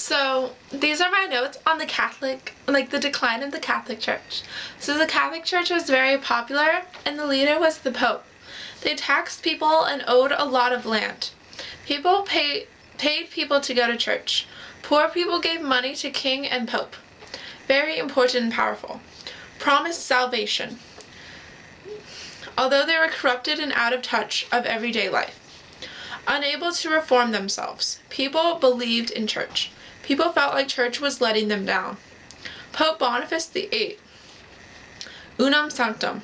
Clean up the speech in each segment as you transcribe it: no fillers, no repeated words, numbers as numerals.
So these are my notes on the decline of the Catholic Church. So the Catholic Church was very popular, and the leader was the Pope. They taxed people and owed a lot of land. People paid people to go to church. Poor people gave money to king and pope. Very important and powerful. Promised salvation. Although they were corrupted and out of touch of everyday life. Unable to reform themselves. People believed in church. People felt like church was letting them down. Pope Boniface VIII, Unam Sanctum,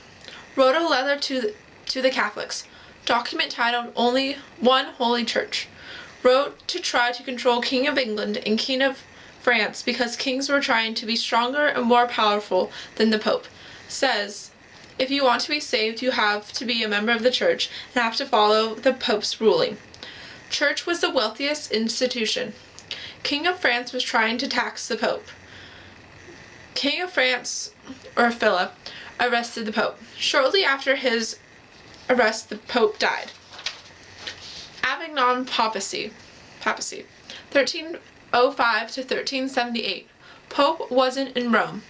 wrote a letter to the Catholics, document titled Only One Holy Church, wrote to try to control King of England and King of France because kings were trying to be stronger and more powerful than the Pope. Says, if you want to be saved, you have to be a member of the church and have to follow the Pope's ruling. Church was the wealthiest institution. King of France was trying to tax the Pope. King of France, or Philip, arrested the Pope. Shortly after his arrest, the Pope died. Avignon Papacy, 1305 to 1378. Pope wasn't in Rome.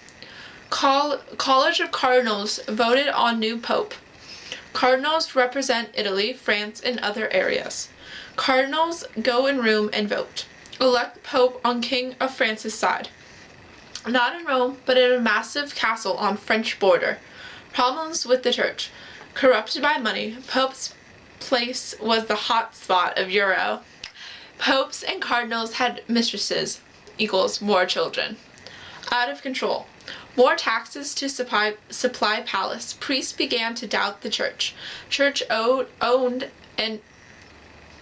College of Cardinals voted on new Pope. Cardinals represent Italy, France, and other areas. Cardinals go in room and vote. Elect Pope on King of France's side. Not in Rome, but in a massive castle on French border. Problems with the church. Corrupted by money. Pope's place was the hot spot of Euro. Popes and cardinals had mistresses, equals more children. Out of control. More taxes to supply palace. Priests began to doubt the church. Church owned and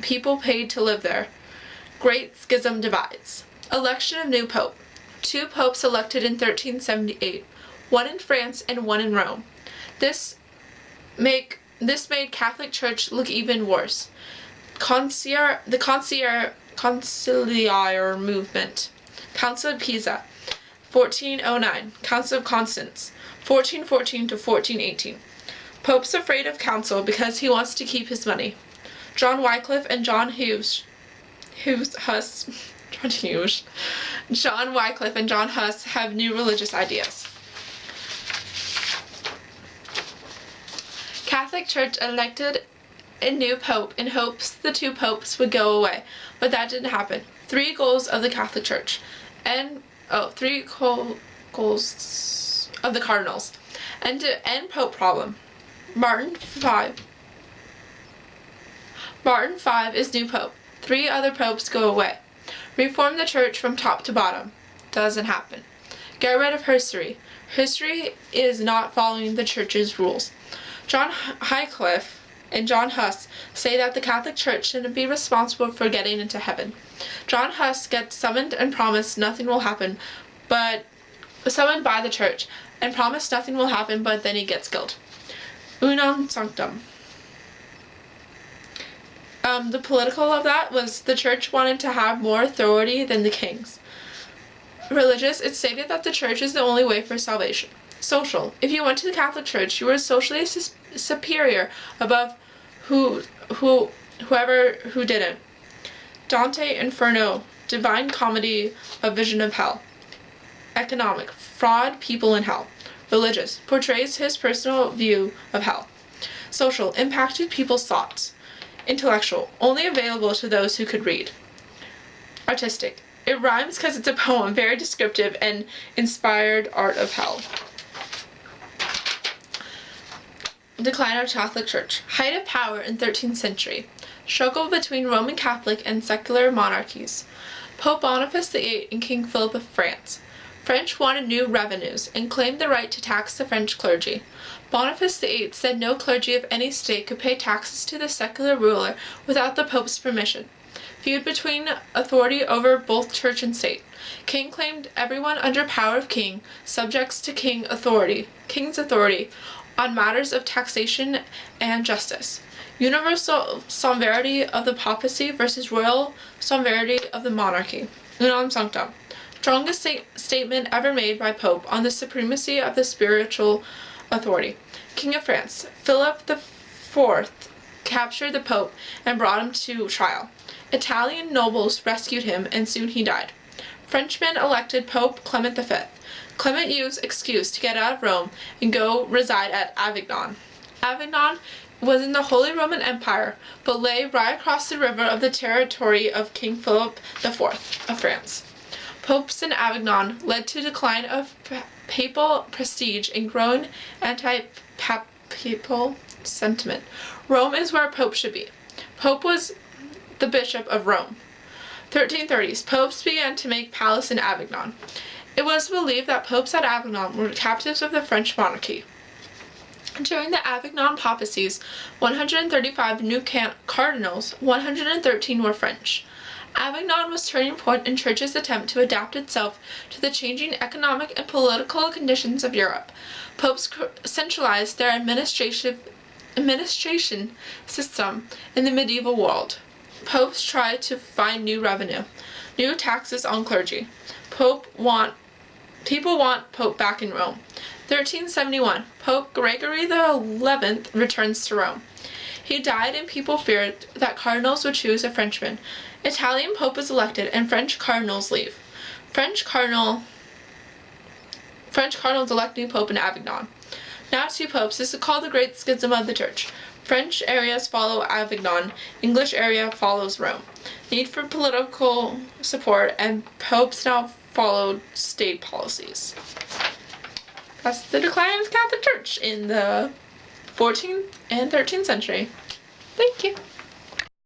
people paid to live there. Great schism divides. Election of new pope. 2 popes elected in 1378, one in France and one in Rome. This made Catholic Church look even worse. The conciliar movement. Council of Pisa, 1409. Council of Constance, 1414 to 1418. Pope's afraid of council because he wants to keep his money. John Wycliffe and John Wycliffe and John Huss have new religious ideas. Catholic Church elected a new pope in hopes the 2 popes would go away, but that didn't happen. 3 goals of the Catholic Church, goals of the cardinals, and to end pope problem. Martin V is new pope. 3 other popes go away. Reform the church from top to bottom. Doesn't happen. Get rid of heresy. Heresy is not following the church's rules. John Wycliffe and John Huss say that the Catholic Church shouldn't be responsible for getting into heaven. John Huss gets summoned and promised nothing will happen, but summoned by the church and promised nothing will happen, but then he gets killed. Unam Sanctum. The political of that was the church wanted to have more authority than the kings. Religious, it stated that the church is the only way for salvation. Social, if you went to the Catholic Church, you were socially superior above whoever who didn't. Dante Inferno, Divine Comedy, A Vision of Hell. Economic, fraud, people in hell. Religious, portrays his personal view of hell. Social, impacted people's thoughts. Intellectual, only available to those who could read. Artistic, it rhymes because it's a poem, very descriptive and inspired art of hell. Decline of Catholic Church. Height of power in 13th century. Struggle between Roman Catholic and secular monarchies. Pope Boniface VIII and King Philip of France. French wanted new revenues and claimed the right to tax the French clergy. Boniface VIII said no clergy of any state could pay taxes to the secular ruler without the Pope's permission. Feud between authority over both church and state. King claimed everyone under power of king subjects to king's authority on matters of taxation and justice. Universal sovereignty of the papacy versus royal sovereignty of the monarchy. Unam Sanctum. Strongest statement ever made by Pope on the supremacy of the spiritual authority. King of France. Philip IV captured the Pope and brought him to trial. Italian nobles rescued him and soon he died. Frenchmen elected Pope Clement V. Clement used excuse to get out of Rome and go reside at Avignon. Avignon was in the Holy Roman Empire, but lay right across the river of the territory of King Philip IV of France. Popes in Avignon led to a decline of papal prestige and growing anti-papal sentiment. Rome is where a pope should be. Pope was the Bishop of Rome. 1330s, popes began to make palace in Avignon. It was believed that popes at Avignon were captives of the French monarchy. During the Avignon papacies, 135 new cardinals, 113 were French. Avignon was a turning point in Church's attempt to adapt itself to the changing economic and political conditions of Europe. Popes centralized their administration system in the medieval world. Popes tried to find new revenue, new taxes on clergy. People want Pope back in Rome. 1371, Pope Gregory XI returns to Rome. He died and people feared that cardinals would choose a Frenchman. Italian Pope is elected and French cardinals leave. French cardinals elect new Pope in Avignon. Now 2 popes. This is called the Great Schism of the Church. French areas follow Avignon. English area follows Rome. Need for political support, and popes now followed state policies. That's the decline of the Catholic Church in the 14th and 13th century. Thank you.